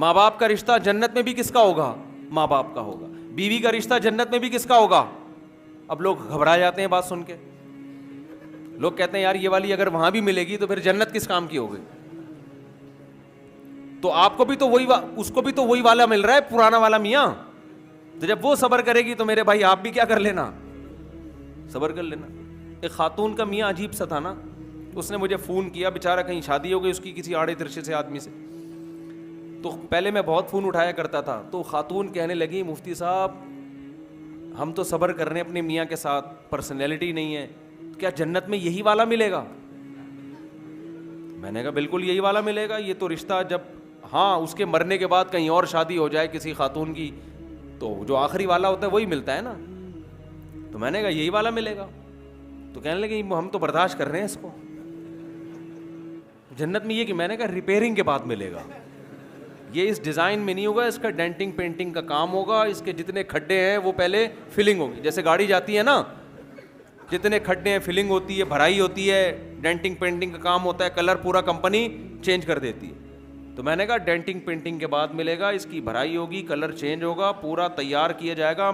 ماں باپ کا رشتہ جنت میں بھی کس کا ہوگا؟ ماں باپ کا ہوگا. بیوی کا رشتہ جنت میں بھی کس کا ہوگا؟ اب لوگ گھبرا جاتے ہیں بات سن کے. لوگ کہتے ہیں یار یہ والی اگر وہاں بھی ملے گی تو پھر جنت کس کام کی ہوگی؟ تو آپ کو بھی تو وہی اس کو بھی تو وہی والا مل رہا ہے, پرانا والا میاں. تو جب وہ صبر کرے گی تو میرے بھائی آپ بھی کیا کر لینا, صبر کر لینا. ایک خاتون کا میاں عجیب سا تھا نا, اس نے مجھے فون کیا, بیچارہ کہیں شادی ہو گئی اس کی کسی آڑے ترشے سے آدمی سے. تو پہلے میں بہت فون اٹھایا کرتا تھا, تو خاتون کہنے لگی مفتی صاحب ہم تو صبر کر رہے ہیں اپنے میاں کے ساتھ, پرسنالٹی نہیں ہے, کیا جنت میں یہی والا ملے گا؟ میں نے کہا بالکل یہی والا ملے گا. یہ تو رشتہ جب ہاں اس کے مرنے کے بعد کہیں اور شادی ہو جائے کسی خاتون کی تو جو آخری والا ہوتا ہے وہی ملتا ہے نا. تو میں نے کہا یہی والا ملے گا. تو کہنے لگے ہم تو برداشت کر رہے ہیں اس کو, جنت میں یہ کہ میں نے کہا ریپیئرنگ کے بعد ملے گا. یہ اس ڈیزائن میں نہیں ہوگا, اس کا ڈینٹنگ پینٹنگ کا کام ہوگا, اس کے جتنے کھڈے ہیں وہ پہلے فلنگ ہوگی. جیسے گاڑی جاتی ہے نا, جتنے کھڈے ہیں فلنگ ہوتی ہے, بھرائی ہوتی ہے, ڈینٹنگ پینٹنگ کا کام ہوتا ہے, کلر پورا کمپنی چینج کر دیتی ہے. تو میں نے کہا ڈینٹنگ پینٹنگ کے بعد ملے گا, اس کی بھرائی ہوگی, کلر چینج ہوگا, پورا تیار کیا جائے گا.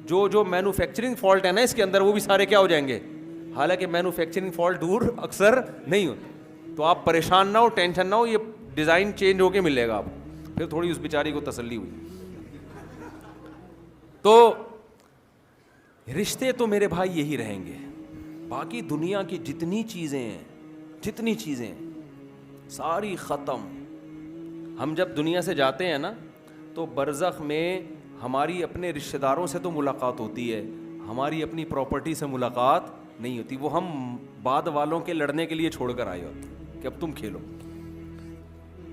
جو مینوفیکچرنگ فالٹ ہے نا اس کے اندر وہ بھی سارے کیا ہو جائیں گے, حالانکہ مینوفیکچرنگ فالٹ دور اکثر نہیں ہوتے. تو آپ پریشان نہ ہو, ٹینشن نہ ہو, یہ ڈیزائن چینج ہو کے ملے گا آپ. پھر تھوڑی اس بیچاری کو تسلی ہوئی. تو رشتے تو میرے بھائی یہی رہیں گے, باقی دنیا کی جتنی چیزیں ہیں ساری ختم. ہم جب دنیا سے جاتے ہیں نا تو برزخ میں ہماری اپنے رشتہ داروں سے تو ملاقات ہوتی ہے, ہماری اپنی پراپرٹی سے ملاقات نہیں ہوتی. وہ ہم بعد والوں کے لڑنے کے لیے چھوڑ کر آئے ہوتے کہ اب تم کھیلو.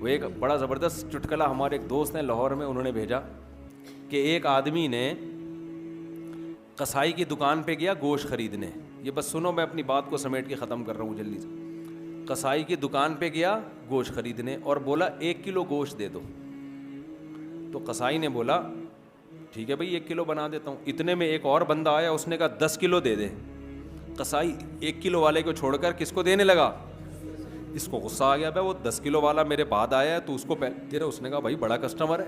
وہ ایک بڑا زبردست چٹکلا ہمارے ایک دوست نے لاہور میں, انہوں نے بھیجا کہ ایک آدمی نے قصائی کی دکان پہ گیا گوشت خریدنے. یہ بس سنو, میں اپنی بات کو سمیٹ کے ختم کر رہا ہوں جلدی سے. قصائی کی دکان پہ گیا گوشت خریدنے اور بولا 1 کلو گوشت دے دو. تو قصائی نے بولا ٹھیک ہے بھائی 1 کلو بنا دیتا ہوں. اتنے میں ایک اور بندہ آیا, اس نے کہا 10 کلو دے دے. قصائی 1 کلو والے کو چھوڑ کر کس کو دینے لگا؟ اس کو غصہ آ گیا, بھائی وہ 10 کلو والا میرے بعد آیا ہے تو اس کو پہلے دے رہا. اس نے کہا بھائی بڑا کسٹمر ہے,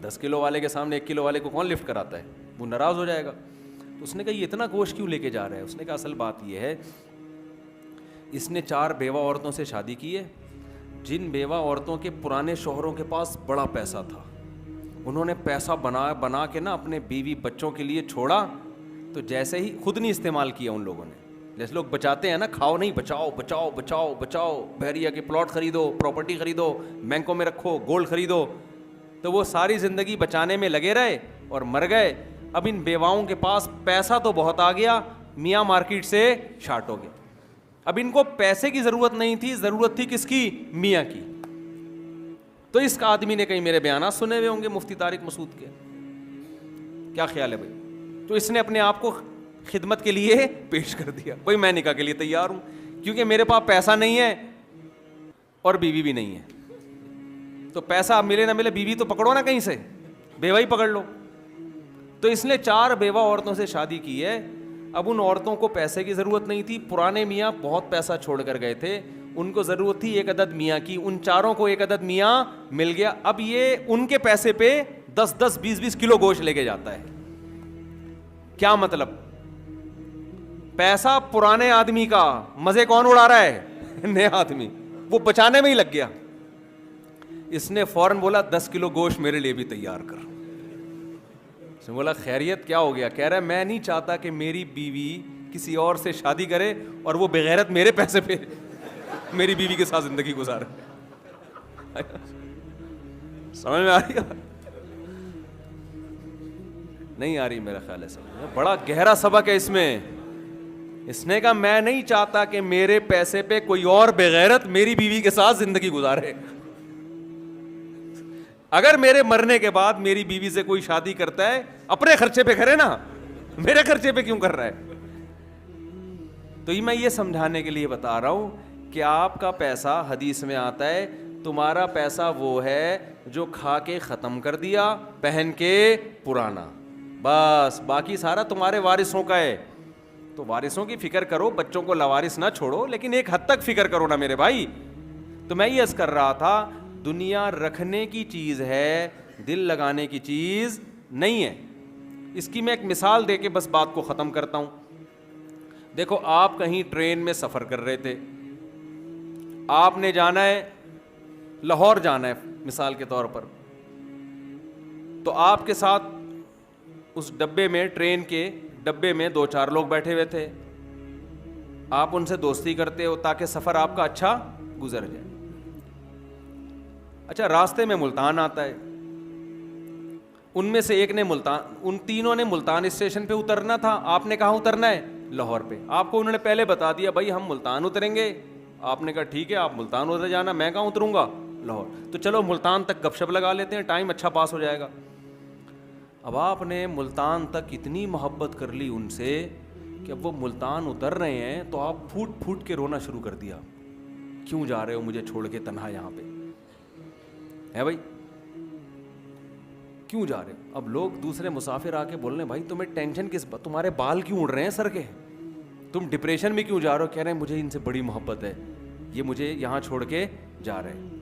10 کلو والے کے سامنے 1 کلو والے کو کون لفٹ کراتا ہے, وہ ناراض ہو جائے گا. تو اس نے کہا یہ اتنا گوشت کیوں لے کے جا رہا ہے؟ اس نے کہا اصل بات یہ ہے, اس نے 4 بیوہ عورتوں سے شادی کی ہے, جن بیوہ عورتوں کے پرانے شوہروں کے پاس بڑا پیسہ تھا, انہوں نے پیسہ بنا کے نا اپنے بیوی بچوں کے لیے چھوڑا. تو جیسے ہی خود نہیں استعمال کیا ان لوگوں نے, جیسے لوگ بچاتے ہیں نا, کھاؤ نہیں, بچاؤ بچاؤ بچاؤ بچاؤ, بحریہ کے پلاٹ خریدو, پراپرٹی خریدو, بینکوں میں رکھو, گولڈ خریدو. تو وہ ساری زندگی بچانے میں لگے رہے اور مر گئے. اب ان بیواؤں کے پاس پیسہ تو بہت آ گیا, میاں مارکیٹ سے شارٹ ہو گئے. اب ان کو پیسے کی ضرورت نہیں تھی, ضرورت تھی کس کی؟ میاں کی. تو اس کا آدمی نے کہیں میرے بیانات سنے ہوئے ہوں گے مفتی طارق مسعود کے, کیا خیال ہے بھائی؟ تو اس نے اپنے آپ کو خدمت کے لیے پیش کر دیا, بھائی میں نکاح کے لیے تیار ہوں, کیونکہ میرے پاس پیسہ نہیں ہے اور بیوی بھی نہیں ہے. تو پیسہ ملے نہ ملے, بیوی تو پکڑو نا کہیں سے, بیوہ ہی پکڑ لو. تو اس نے 4 بیوہ عورتوں سے شادی کی ہے. اب ان عورتوں کو پیسے کی ضرورت نہیں تھی, پرانے میاں بہت پیسہ چھوڑ کر گئے تھے, ان کو ضرورت تھی 1 عدد میاں کی. ان چاروں کو 1 عدد میاں مل گیا. اب یہ ان کے پیسے پہ 10-10 20-20 کلو گوشت لے کے جاتا ہے. کیا مطلب؟ پیسہ پرانے آدمی کا, مزے کون اڑا رہا ہے؟ نیا آدمی, وہ بچانے میں ہی لگ گیا. اس نے فوراً بولا 10 کلو گوشت میرے لیے بھی تیار کر. اس نے بولا خیریت کیا ہو گیا؟ کہہ رہا ہے میں نہیں چاہتا کہ میری بیوی کسی اور سے شادی کرے اور وہ بغیرت میرے پیسے پہ میری بیوی کے ساتھ زندگی گزارے. سمجھ میں آ رہی ہے؟ نہیں آ رہی میرا خیال ہے سمجھ. بڑا گہرا سبق ہے اس میں. اس نے کہا میں نہیں چاہتا کہ میرے پیسے پہ کوئی اور بغیرت میری بیوی کے ساتھ زندگی گزارے. اگر میرے مرنے کے بعد میری بیوی سے کوئی شادی کرتا ہے اپنے خرچے پہ کرے نا, میرے خرچے پہ کیوں کر رہا ہے؟ تو یہ میں یہ سمجھانے کے لیے بتا رہا ہوں کہ آپ کا پیسہ, حدیث میں آتا ہے تمہارا پیسہ وہ ہے جو کھا کے ختم کر دیا, پہن کے پرانا, بس باقی سارا تمہارے وارثوں کا ہے. تو وارثوں کی فکر کرو, بچوں کو لاوارث نہ چھوڑو, لیکن ایک حد تک فکر کرو نا میرے بھائی. تو میں یہ عرض کر رہا تھا دنیا رکھنے کی چیز ہے, دل لگانے کی چیز نہیں ہے. اس کی میں ایک مثال دے کے بس بات کو ختم کرتا ہوں. دیکھو, آپ کہیں ٹرین میں سفر کر رہے تھے, آپ نے جانا ہے لاہور جانا ہے مثال کے طور پر, تو آپ کے ساتھ اس ڈبے میں, ٹرین کے ڈبے میں 2-4 لوگ بیٹھے ہوئے تھے. آپ ان سے دوستی کرتے ہو تاکہ سفر آپ کا اچھا گزر جائے. اچھا, راستے میں ملتان آتا ہے, ان میں سے ایک نے ان تینوں نے ملتان اسٹیشن پہ اترنا تھا. آپ نے کہاں اترنا ہے؟ لاہور پہ. آپ کو انہوں نے پہلے بتا دیا بھائی ہم ملتان اتریں گے. آپ نے کہا ٹھیک ہے, آپ ملتان اتر جانا, میں کہاں اتروں گا؟ لاہور. تو چلو ملتان تک گپ شپ لگا لیتے ہیں, ٹائم اچھا پاس ہو جائے گا. اب آپ نے ملتان تک اتنی محبت کر لی ان سے کہ اب وہ ملتان اتر رہے ہیں تو آپ پھوٹ پھوٹ کے رونا شروع کر دیا. کیوں جا رہے ہو مجھے چھوڑ کے تنہا یہاں پہ, ہے بھائی کیوں جا رہے ہو؟ اب لوگ دوسرے مسافر آ کے بول رہے ہیں بھائی تمہیں ٹینشن کس بات, تمہارے بال کیوں اڑ رہے ہیں سر کے, تم ڈپریشن میں کیوں جا رہے ہو؟ کہہ رہے ہیں مجھے ان سے بڑی محبت ہے, یہ مجھے یہاں چھوڑ کے جا رہے ہیں.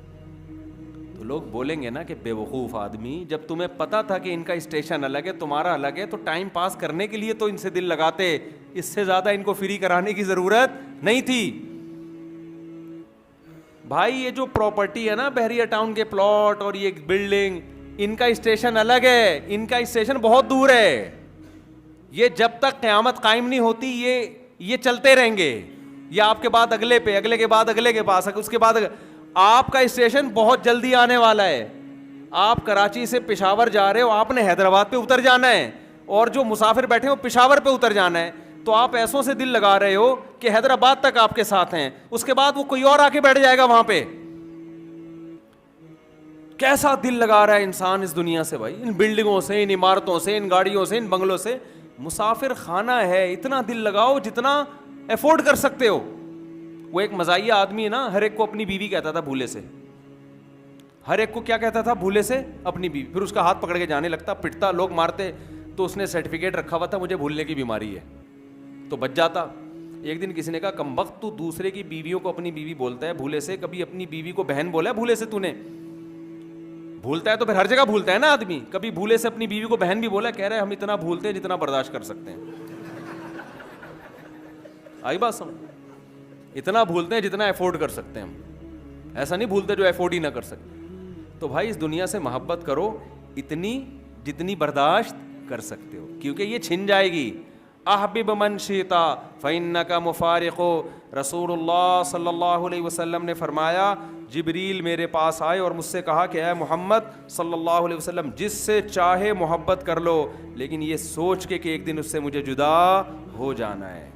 تو لوگ بولیں گے نا کہ بے وقوف آدمی, جب تمہیں پتا تھا کہ ان کا اسٹیشن الگ ہے تمہارا الگ ہے تو ٹائم پاس کرنے کے لیے تو ان سے دل لگاتے, اس سے زیادہ ان کو فری کرانے کی ضرورت نہیں تھی. بھائی یہ جو پراپرٹی ہے نا بحریہ ٹاؤن کے پلاٹ اور یہ بلڈنگ, ان کا اسٹیشن الگ ہے, ان کا اسٹیشن بہت دور ہے. یہ جب تک قیامت قائم نہیں ہوتی یہ چلتے رہیں گے, یہ آپ کے بعد اگلے پہ, اگلے کے بعد اگلے کے پاس, اس کے بعد آپ کا اسٹیشن بہت جلدی آنے والا ہے. آپ کراچی سے پشاور جا رہے ہو, آپ نے حیدرآباد پہ اتر جانا ہے, اور جو مسافر بیٹھے ہو پشاور پہ اتر جانا ہے. تو آپ ایسوں سے دل لگا رہے ہو کہ حیدرآباد تک آپ کے ساتھ ہیں, اس کے بعد وہ کوئی اور آ کے بیٹھ جائے گا وہاں پہ. کیسا دل لگا رہا ہے انسان اس دنیا سے بھائی, ان بلڈنگوں سے, ان عمارتوں سے, ان گاڑیوں سے, ان بنگلوں سے. مسافر خانہ ہے, اتنا دل لگاؤ جتنا افورڈ کر سکتے ہو. وہ ایک مزاحیہ آدمی ہے نا, ہر ایک کو اپنی بیوی کہتا تھا بھولے سے, ہر ایک کو کیا کہتا تھا؟ بھولے سے اپنی بیوی. پھر اس کا ہاتھ پکڑ کے جانے لگتا, پٹتا, لوگ مارتے, تو اس نے سرٹیفکیٹ رکھا ہوا تھا مجھے بھولنے کی بیماری ہے, تو بچ جاتا. ایک دن کسی نے کہا کمبخت تو دوسرے کی بیویوں کو اپنی بیوی بولتا ہے بھولے سے, کبھی اپنی بیوی کو بہن بولا ہے بھولے سے تو نے؟ بھولتا ہے تو پھر ہر جگہ بھولتا ہے نا آدمی, کبھی بھولے سے اپنی بیوی کو بہن بھی بولا. کہہ رہے ہم اتنا بھولتے ہیں جتنا برداشت کر سکتے ہیں. آئی بات سمجھ؟ اتنا بھولتے ہیں جتنا افورڈ کر سکتے ہیں ہم, ایسا نہیں بھولتے جو افورڈ ہی نہ کر سکتے. تو بھائی اس دنیا سے محبت کرو اتنی جتنی برداشت کر سکتے ہو, کیونکہ یہ چھن جائے گی. احبب من شئتا فانک مفارق. رسول اللہ صلی اللہ علیہ وسلم نے فرمایا جبریل میرے پاس آئے اور مجھ سے کہا کہ اے محمد صلی اللہ علیہ وسلم جس سے چاہے محبت کر لو, لیکن یہ سوچ کے کہ ایک دن اس سے مجھے جدا ہو جانا ہے.